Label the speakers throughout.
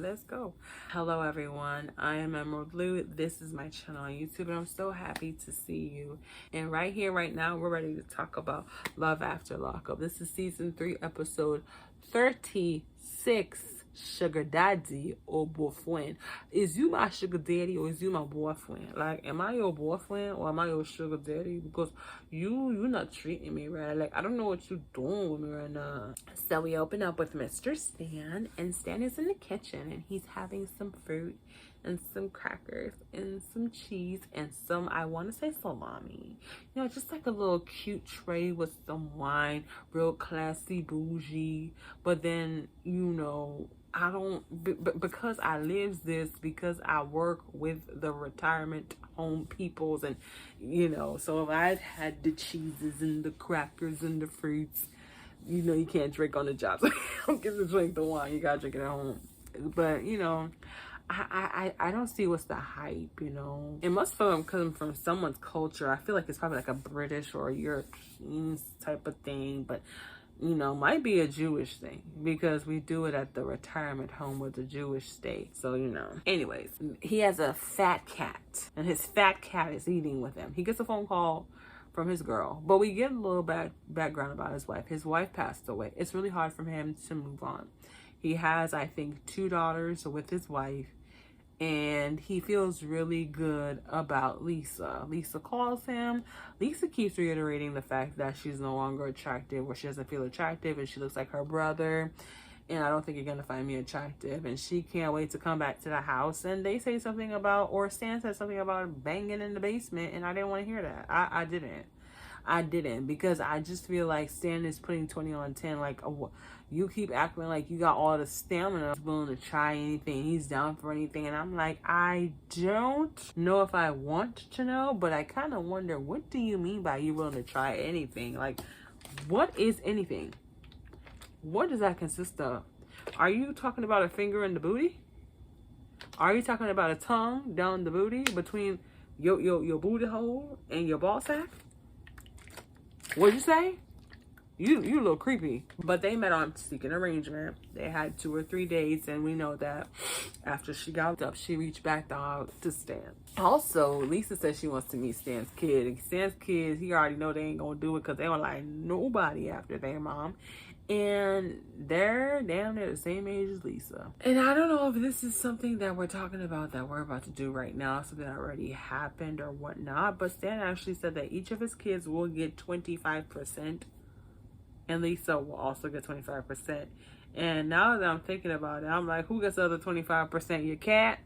Speaker 1: let's go. Hello everyone, I am Emerald Louu. This is my channel on YouTube and I'm so happy to see you. And right here, right now, we're ready to talk about Love After Lockup. This is season 3, episode 36. Sugar daddy or boyfriend. Is you my sugar daddy or is you my boyfriend? Like, am I your boyfriend or am I your sugar daddy? Because you're not treating me right. Like, I don't know what you're doing with me right now. So we open up with Mr. Stan, and Stan is in the kitchen and he's having some fruit and some crackers and some cheese and some, I want to say, salami. You know, just like a little cute tray with some wine, real classy, bougie. But then, you know, I don't, because I live this, because I work with the retirement home peoples, and you know, so if I'd had the cheeses and the crackers and the fruits, you know, you can't drink on the job. So you don't get to drink the wine, you gotta drink it at home. But you know, I don't see what's the hype, you know. It must come from someone's culture. I feel like it's probably like a British or a European type of thing, but you know, might be a Jewish thing because we do it at the retirement home with the Jewish state. So, you know. Anyways, he has a fat cat and his fat cat is eating with him. He gets a phone call from his girl, but we get a little background about his wife. His wife passed away. It's really hard for him to move on. He has, I think, 2 daughters with his wife. And he feels really good about Lisa. Lisa calls him. Lisa keeps reiterating the fact that she's no longer attractive, or she doesn't feel attractive, and she looks like her brother. And I don't think you're going to find me attractive. And she can't wait to come back to the house. And they say something about, or Stan said something about banging in the basement. And I didn't want to hear that. I didn't, because I just feel like Stan is putting 20 on 10. Like, you keep acting like you got all the stamina, willing to try anything. He's down for anything. And I'm like, I don't know if I want to know, but I kind of wonder, what do you mean by you willing to try anything? Like, what is anything? What does that consist of? Are you talking about a finger in the booty? Are you talking about a tongue down the booty between your booty hole and your ball sack? What'd you say? You a little creepy. But they met on Secret Arrangement. They had 2 or 3 dates, and we know that after she got up, she reached back out to Stan. Also, Lisa said she wants to meet Stan's kid. And Stan's kids, he already know they ain't gonna do it because they were like nobody after their mom. And they're damn near the same age as Lisa. And I don't know if this is something that we're talking about that we're about to do right now, something that already happened or whatnot. But Stan actually said that each of his kids will get 25%. And Lisa will also get 25%. And now that I'm thinking about it, I'm like, who gets the other 25%? Your cat?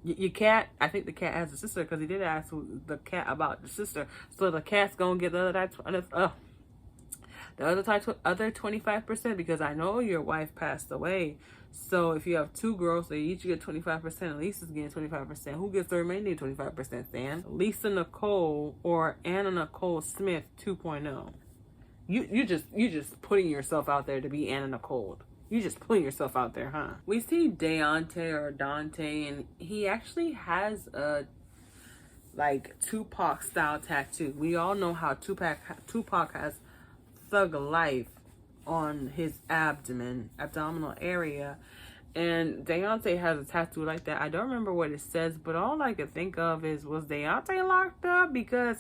Speaker 1: Your cat? I think the cat has a sister, because he did ask the cat about the sister. So the cat's gonna get the other 25%, because I know your wife passed away. So if you have 2 girls, they each get 25%. And Lisa's getting 25%. Who gets the remaining 25%, Stan? Lisa Nicole or Anna Nicole Smith 2.0. You just putting yourself out there to be Anna Nicole. You just putting yourself out there, huh? We see Deontay or Dante, and he actually has a like Tupac style tattoo. We all know how Tupac has Thug Life on his abdominal area. And Deontay has a tattoo like that. I don't remember what it says, but all I could think of is, was Deontay locked up? Because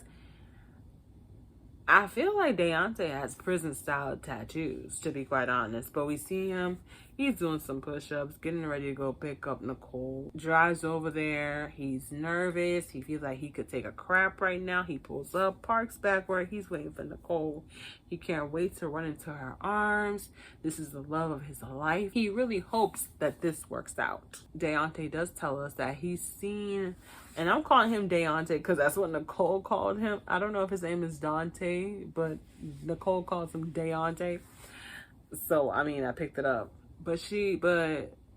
Speaker 1: I feel like Deontay has prison-style tattoos, to be quite honest. But we see him, he's doing some push-ups, getting ready to go pick up Nicole. Drives over there, he's nervous, he feels like he could take a crap right now. He pulls up, parks back where he's waiting for Nicole. He can't wait to run into her arms. This is the love of his life. He really hopes that this works out. Deontay does tell us that he's seen, and I'm calling him Deontay because that's what Nicole called him. I don't know if his name is Dante, but Nicole calls him Deontay. So, I mean, I picked it up. But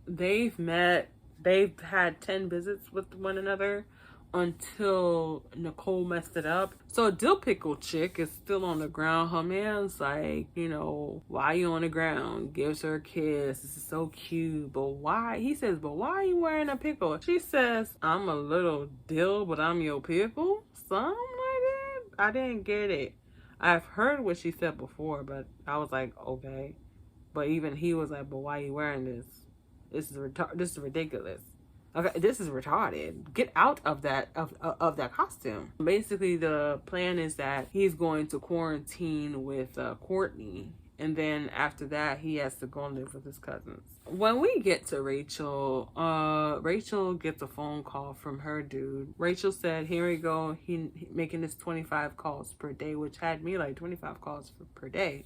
Speaker 1: they've met, they've had 10 visits with one another until Nicole messed it up. So Dill Pickle chick is still on the ground. Her man's like, you know, why you on the ground? Gives her a kiss. This is so cute. But why? He says, but why are you wearing a pickle? She says, I'm a little dill, but I'm your pickle. Something like that. I didn't get it. I've heard what she said before, but I was like, okay. But even he was like, but why are you wearing this? This is ridiculous. Okay, this is retarded. Get out of that that costume. Basically, the plan is that he's going to quarantine with Courtney, and then after that, he has to go and live with his cousins. When we get to Rachel, Rachel gets a phone call from her dude. Rachel said, "Here we go. He making this 25 calls per day," which had me like 25 calls per day.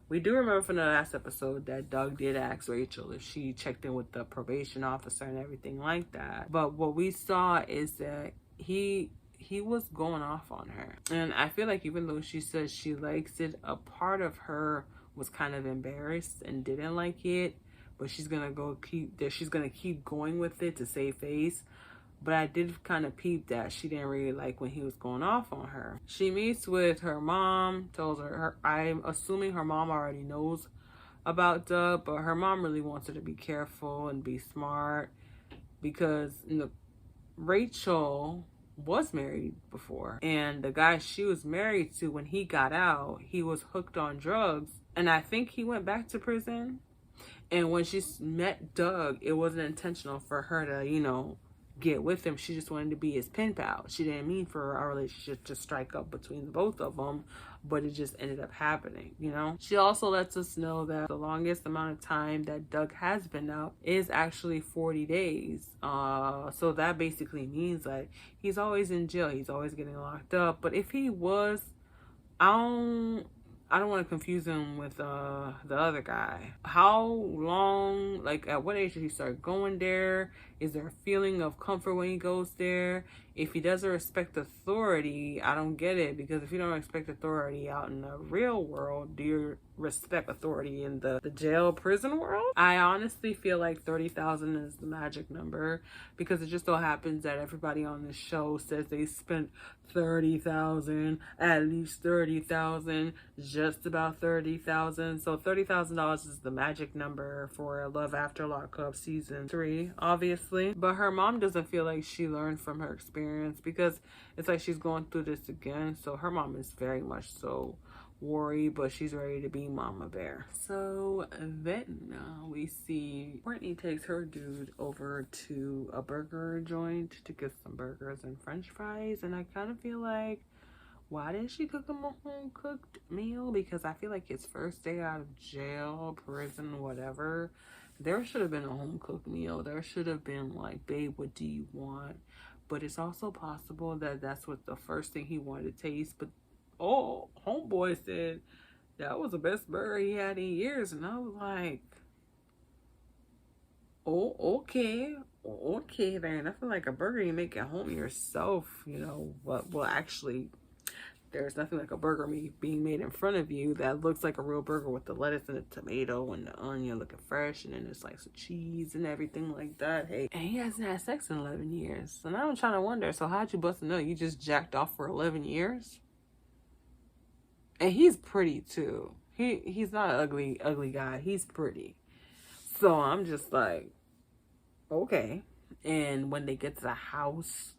Speaker 1: We do remember from the last episode that Doug did ask Rachel if she checked in with the probation officer and everything like that. But what we saw is that he was going off on her. And I feel like even though she says she likes it, a part of her was kind of embarrassed and didn't like it. But she's gonna keep going with it to save face. But I did kind of peep that she didn't really like when he was going off on her. She meets with her mom, tells her, I'm assuming her mom already knows about Doug, but her mom really wants her to be careful and be smart because Rachel was married before. And the guy she was married to, when he got out, he was hooked on drugs. And I think he went back to prison. And when she met Doug, it wasn't intentional for her to, get with him. She just wanted to be his pen pal. She didn't mean for our relationship to strike up between the both of them, but it just ended up happening, She also lets us know that the longest amount of time that Doug has been out is actually 40 days. So that basically means like he's always in jail. He's always getting locked up. But if he was, I don't want to confuse him with the other guy. How long, like at what age did he start going there? Is there a feeling of comfort when he goes there? If he doesn't respect authority, I don't get it. Because if you don't respect authority out in the real world, do you respect authority in the jail prison world? I honestly feel like 30,000 is the magic number. Because it just so happens that everybody on the show says they spent 30,000, at least 30,000, just about 30,000. So $30,000 is the magic number for Love After Lockup season 3, obviously. But her mom doesn't feel like she learned from her experience because it's like she's going through this again. So her mom is very much so worried, but she's ready to be Mama Bear. So then we see Britney takes her dude over to a burger joint to get some burgers and french fries. And I kind of feel like, why didn't she cook him a home cooked meal? Because I feel like his first day out of jail, prison, whatever, there should have been a home cooked meal. There should have been like, babe, what do you want? But it's also possible that that's what the first thing he wanted to taste. But homeboy said that was the best burger he had in years. And I was like, okay then. I feel like a burger you make at home yourself, but well, actually, there's nothing like a burger being made in front of you that looks like a real burger with the lettuce and the tomato and the onion looking fresh, and then there's like some cheese and everything like that. Hey, and he hasn't had sex in 11 years. So now I'm trying to wonder, so how'd you bust a nut? You just jacked off for 11 years? And he's pretty too. He's not an ugly guy. He's pretty. So I'm just like, okay. And when they get to the house,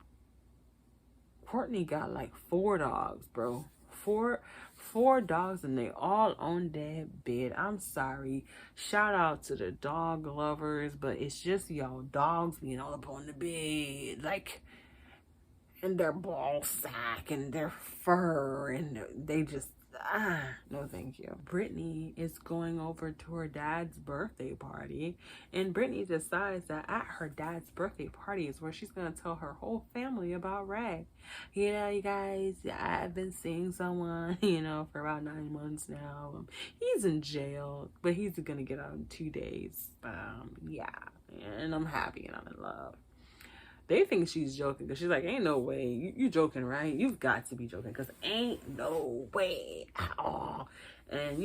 Speaker 1: Courtney got like 4 dogs, bro. Four dogs, and they all on that bed. I'm sorry. Shout out to the dog lovers, but it's just y'all dogs being all up on the bed, like, and their ball sack and their fur, and they just no thank you. Britney is going over to her dad's birthday party, and Britney decides that at her dad's birthday party is where she's gonna tell her whole family about Rag. You guys, I've been seeing someone, for about 9 months now. He's in jail, but he's gonna get out in 2 days. Yeah, and I'm happy and I'm in love. They think she's joking because she's like, ain't no way. You joking, right? You've got to be joking because ain't no way at all. And,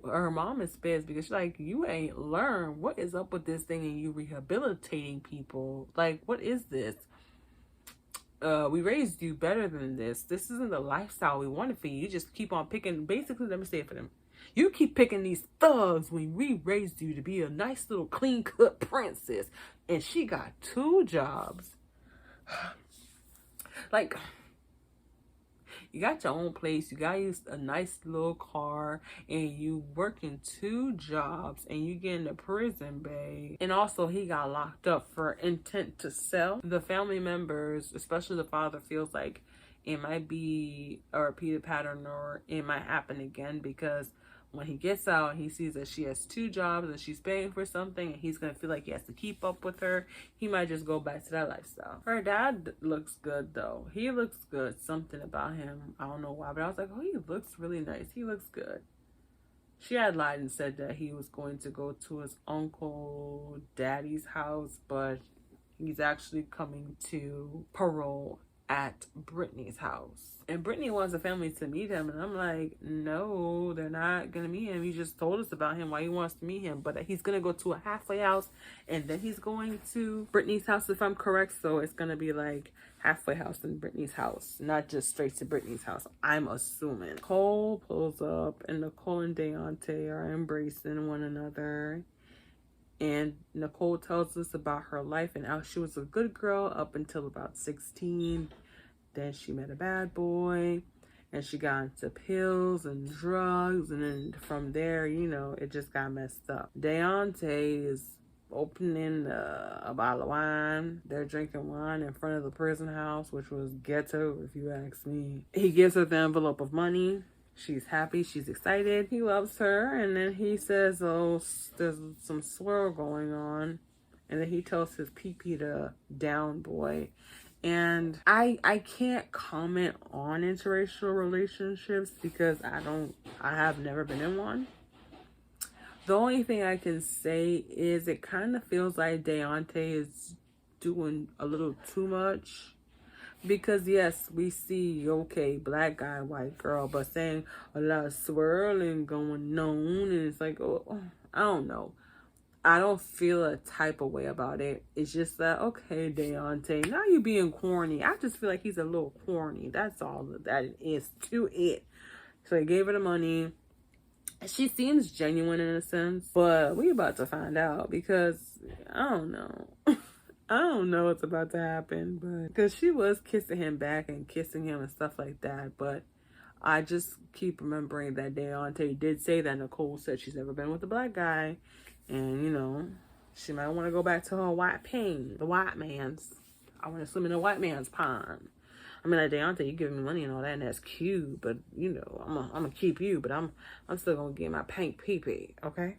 Speaker 1: her mom is pissed because she's like, you ain't learned what is up with this thing and you rehabilitating people. Like, what is this? We raised you better than this. This isn't the lifestyle we wanted for you. You just keep on picking. Basically, let me say it for them. You keep picking these thugs when we raised you to be a nice little clean-cut princess. And she got 2 jobs. Like, You got your own place, you got a nice little car, and you working 2 jobs, and you get into prison, babe. And also, he got locked up for intent to sell. The family members, especially the father, feels like it might be a repeated pattern, or it might happen again, because when he gets out, he sees that she has 2 jobs and she's paying for something, and he's going to feel like he has to keep up with her. He might just go back to that lifestyle. Her dad looks good, though. He looks good. Something about him. I don't know why, but I was like, oh, he looks really nice. He looks good. She had lied and said that he was going to go to his uncle daddy's house, but he's actually coming to parole at Britney's house. And Britney wants the family to meet him, and I'm like, no, they're not gonna meet him. He just told us about him, why he wants to meet him, but he's gonna go to a halfway house, and then he's going to Britney's house, if I'm correct. So it's gonna be like halfway house and Britney's house, not just straight to Britney's house, I'm assuming. Nicole pulls up, and Nicole and Deontay are embracing one another. And Nicole tells us about her life and how she was a good girl up until about 16. Then she met a bad boy, and she got into pills and drugs, and then from there, you know, it just got messed up. Deontay is opening a bottle of wine. They're drinking wine in front of the prison house, which was ghetto, if you ask me. He gives her the envelope of money. She's happy, she's excited. He loves her, and then he says, oh, there's some swirl going on. And then he tells his pee-pee to down boy. And I can't comment on interracial relationships because I have never been in one. The only thing I can say is it kind of feels like Deontay is doing a little too much. Because yes, we see, okay, black guy, white girl, but saying a lot of swirling going on, and it's like, oh, I don't know. I don't feel a type of way about it. It's just that, okay, Deontay, now you being corny. I just feel like he's a little corny. That's all that is to it. So he gave her the money. She seems genuine in a sense, but we about to find out because I don't know. I don't know what's about to happen, but because she was kissing him back and kissing him and stuff like that, but I just keep remembering that Deontay did say that Nicole said she's never been with a black guy. And, you know, she might want to go back to her white pain, the white man's. I want to swim in the white man's pond. I mean, like, Deontay, you giving me money and all that, and that's cute, but, you know, I'm gonna keep you, but I'm still gonna get my pink pee-pee, okay?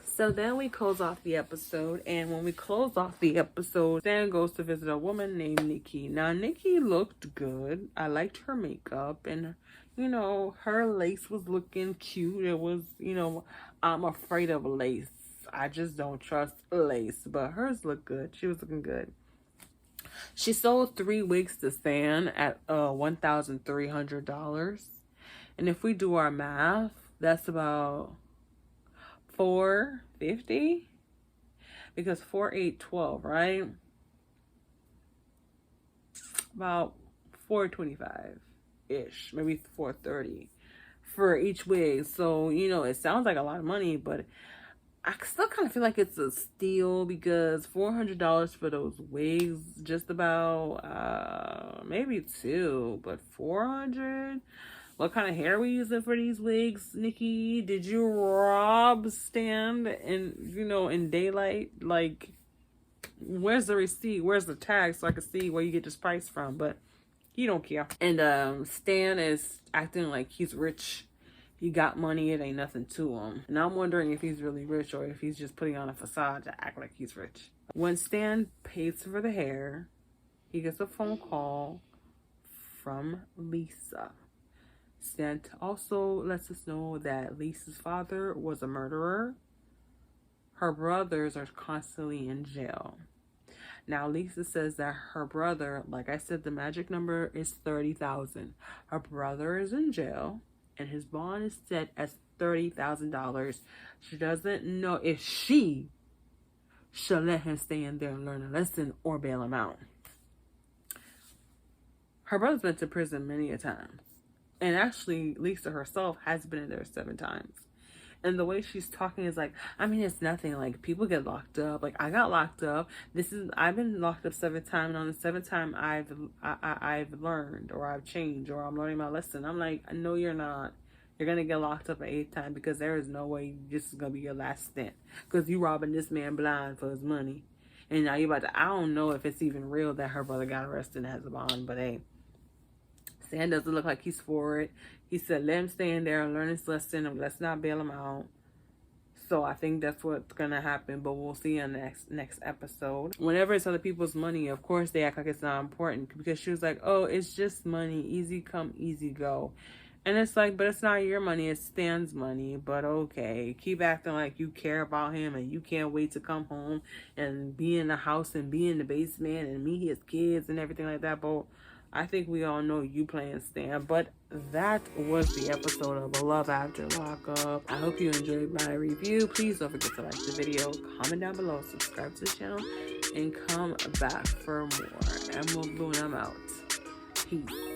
Speaker 1: So then we close off the episode, and when we close off the episode, Stan goes to visit a woman named Nikki. Now, Nikki looked good. I liked her makeup, and, you know, her lace was looking cute. It was, you know, I'm afraid of lace. I just don't trust lace, but hers looked good. She was looking good. She sold 3 wigs to Stan at $1,300. And if we do our math, that's about $450, because 4, 8, 12, right? About $425-ish, maybe $430 for each wig. So, you know, it sounds like a lot of money, but I still kind of feel like it's a steal, because $400 for those wigs, just about, maybe 2, but $400? What kind of hair are we using for these wigs, Nikki? Did you rob Stan in daylight? Like, where's the receipt? Where's the tag so I can see where you get this price from? But he don't care. And Stan is acting like he's rich. He got money, it ain't nothing to him. And I'm wondering if he's really rich or if he's just putting on a facade to act like he's rich. When Stan pays for the hair, he gets a phone call from Lisa. Stan also lets us know that Lisa's father was a murderer. Her brothers are constantly in jail. Now, Lisa says that her brother, like I said, the magic number is 30,000. Her brother is in jail, and his bond is set as $30,000. She doesn't know if she should let him stay in there and learn a lesson or bail him out. Her brother's been to prison many a time. And actually, Lisa herself has been in there 7 times. And the way she's talking is like, I mean, it's nothing. Like, people get locked up. Like, I got locked up. I've been locked up 7 times. And on the 7th time, I've learned, or I've changed, or I'm learning my lesson. I'm like, no, you're not. You're going to get locked up an 8th time, because there is no way this is going to be your last stint. Because you robbing this man blind for his money. And now you about to, I don't know if it's even real that her brother got arrested and has a bond, but hey. Stan doesn't look like he's for it. He said, let him stay in there and learn his lesson, and let's not bail him out. So I think that's what's going to happen, but we'll see in the next episode. Whenever it's other people's money, of course, they act like it's not important, because she was like, oh, it's just money. Easy come, easy go. And it's like, but it's not your money. It's Stan's money. But okay, keep acting like you care about him and you can't wait to come home and be in the house and be in the basement and meet his kids and everything like that. But I think we all know you playing Stan. But that was the episode of Love After Lockup. I hope you enjoyed my review. Please don't forget to like the video, comment down below, subscribe to the channel, and come back for more. Emerald Louu, and I'm out. Peace.